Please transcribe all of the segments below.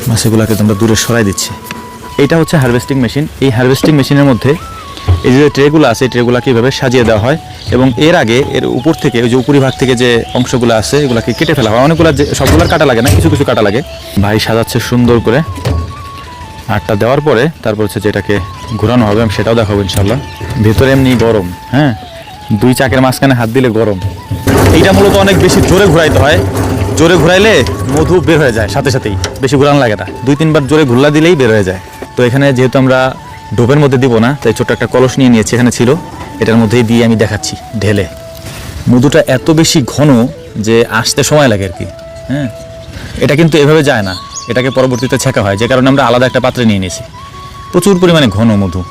মাছগুলোকে তোমরা দূরে সরাই দিচ্ছি। এইটা হচ্ছে হারভেস্টিং মেশিন। এই হারভেস্টিং মেশিনের মধ্যে এই যে ট্রেগুলো আছে, ট্রেগুলোকে এইভাবে সাজিয়ে দেওয়া হয় এবং এর আগে এর উপর থেকে ওই যে উপরিভাগ থেকে যে অংশগুলো আছে এগুলোকে কেটে ফেলা হয়। অনেকগুলো সবগুলোর কাটা লাগে না, কিছু কিছু কাটা লাগে। ভাই সাজাচ্ছে সুন্দর করে। আটটা দেওয়ার পরে তারপর হচ্ছে যেটাকে ঘোরানো হবে, আমি সেটাও দেখাবো ইনশাল্লাহ। ভেতরে এমনি গরম, হ্যাঁ, দুই চাকের মাঝখানে হাত দিলে গরম। এইটা মূলত অনেক বেশি জোরে ঘুরাইতে হয়। জোরে ঘুরাইলে মধু বের হয়ে যায় সাথে সাথেই, বেশি ঘুরানো লাগে না। 2-3 বার জোরে ঘুরলা দিলেই বের হয়ে যায়। তো এখানে যেহেতু আমরা ডোবের মধ্যে দিব না, তাই ছোট্ট একটা কলস নিয়ে নিয়েছি, এখানে ছিল, এটার মধ্যেই দিয়ে আমি দেখাচ্ছি ঢেলে। মধুটা এত বেশি ঘন যে আসতে সময় লাগে আর কি। হ্যাঁ, এটা কিন্তু এভাবে যায় না, এটাকে পরবর্তীতে ছেঁকা হয়, যে কারণে আমরা আলাদা একটা পাত্রে নিয়ে নিয়েছি। প্রচুর পরিমাণে ঘন মধু,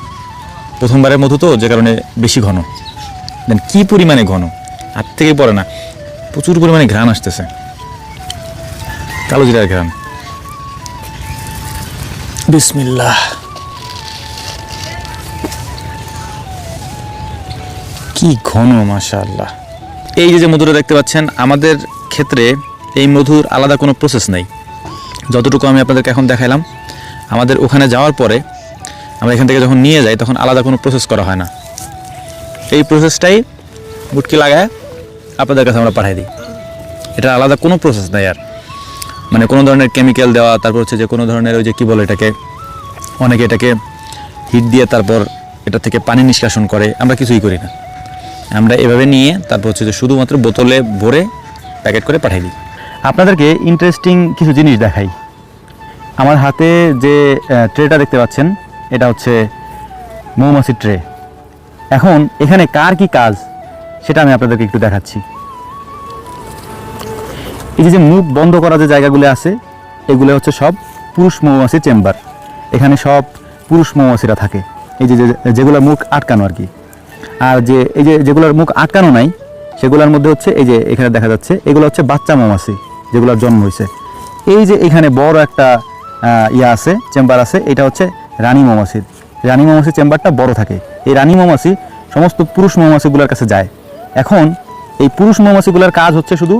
প্রথমবারের মধু তো, যে কারণে বেশি ঘন। দেন কি পরিমাণে ঘন, হাত থেকেই পড়ে না, প্রচুর পরিমাণে ঘ্রাণ আসতেছে, কালো জিরার ঘ্রাণ। বিসমিল্লাহ। কি ঘন, মাশাআল্লাহ। এই যে মধুটা দেখতে পাচ্ছেন, আমাদের ক্ষেত্রে এই মধুর আলাদা কোনো প্রসেস নাই। যতটুকু আমি আপনাদেরকে এখন দেখাইলাম, আমাদের ওখানে যাওয়ার পরে আমরা এখান থেকে যখন নিয়ে যাই তখন আলাদা কোনো প্রসেস করা হয় না। এই প্রসেসটাই গুটকি লাগায় আপনাদের কাছে আমরা পাঠাই দিই। এটা আলাদা কোনো প্রসেস নাই আর, মানে কোনো ধরনের কেমিক্যাল দেওয়া, তারপর হচ্ছে যে কোনো ধরনের ওই যে কী বলে এটাকে, অনেকে এটাকে হিট দিয়ে তারপর এটা থেকে পানি নিষ্কাশন করে, আমরা কিছুই করি না। আমরা এভাবে নিয়ে তারপর হচ্ছে যে শুধুমাত্র বোতলে ভরে প্যাকেট করে পাঠিয়ে দিই। আপনাদেরকে ইন্টারেস্টিং কিছু জিনিস দেখাই। আমার হাতে যে ট্রেটা দেখতে পাচ্ছেন, এটা হচ্ছে মৌমাছির ট্রে। এখন এখানে কার কি কাজ সেটা আমি আপনাদেরকে একটু দেখাচ্ছি। এই যে মুখ বন্ধ করা যে জায়গাগুলো আছে, এগুলো হচ্ছে সব পুরুষ মৌমাছির চেম্বার। এখানে সব পুরুষ মৌমাছিরা থাকে, এই যে যেগুলো মুখ আটকানো আর কি। আর যে এই যে যেগুলোর মুখ আটকানো নাই, সেগুলোর মধ্যে হচ্ছে এই যে এখানে দেখা যাচ্ছে, এগুলো হচ্ছে বাচ্চা মৌমাছি যেগুলোর জন্ম হয়েছে। এই যে এখানে বড় একটা ইয়া আছে, চেম্বার আছে, এটা হচ্ছে রানী মৌমাছির। রানী মৌমাছির চেম্বারটা বড় থাকে। এই রানী মৌমাছি সমস্ত পুরুষ মৌমাছিগুলোর কাছে যায়। এখন এই পুরুষ মৌমাছিগুলোর কাজ হচ্ছে শুধু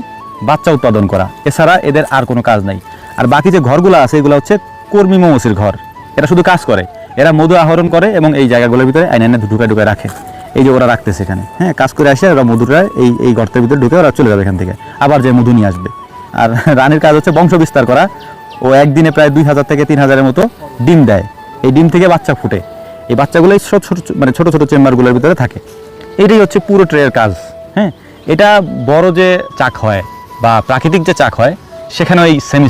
বাচ্চা উৎপাদন করা, এছাড়া এদের আর কোনো কাজ নাই। আর বাকি যে ঘরগুলো আছে এগুলো হচ্ছে কর্মী মৌমাছির ঘর। এরা শুধু কাজ করে, এরা মধু আহরণ করে এবং এই জায়গাগুলোর ভিতরে আইনে ঢুকে রাখে। এই যে ওরা রাখতেছে এখানে, হ্যাঁ, কাজ করে আসে ওরা মধুটা এই গর্তের ভিতরে ঢুকে ওরা চলে যাবে এখান থেকে, আবার যে মধু নিয়ে আসবে। আর রানীর কাজ হচ্ছে বংশ বিস্তার করা। ও একদিনে প্রায় 2000 থেকে 3000-এর মতো ডিম দেয়। এই ডিম থেকে বাচ্চা ফুটে, এই বাচ্চাগুলোই ছোট ছোট চেম্বারগুলোর ভিতরে থাকে। এইটাই হচ্ছে পুরো ট্রের কাজ। হ্যাঁ, এটা বড় যে চাক হয় বা প্রাকৃতিক যে চাক হয়, সেখানে ওই সেমি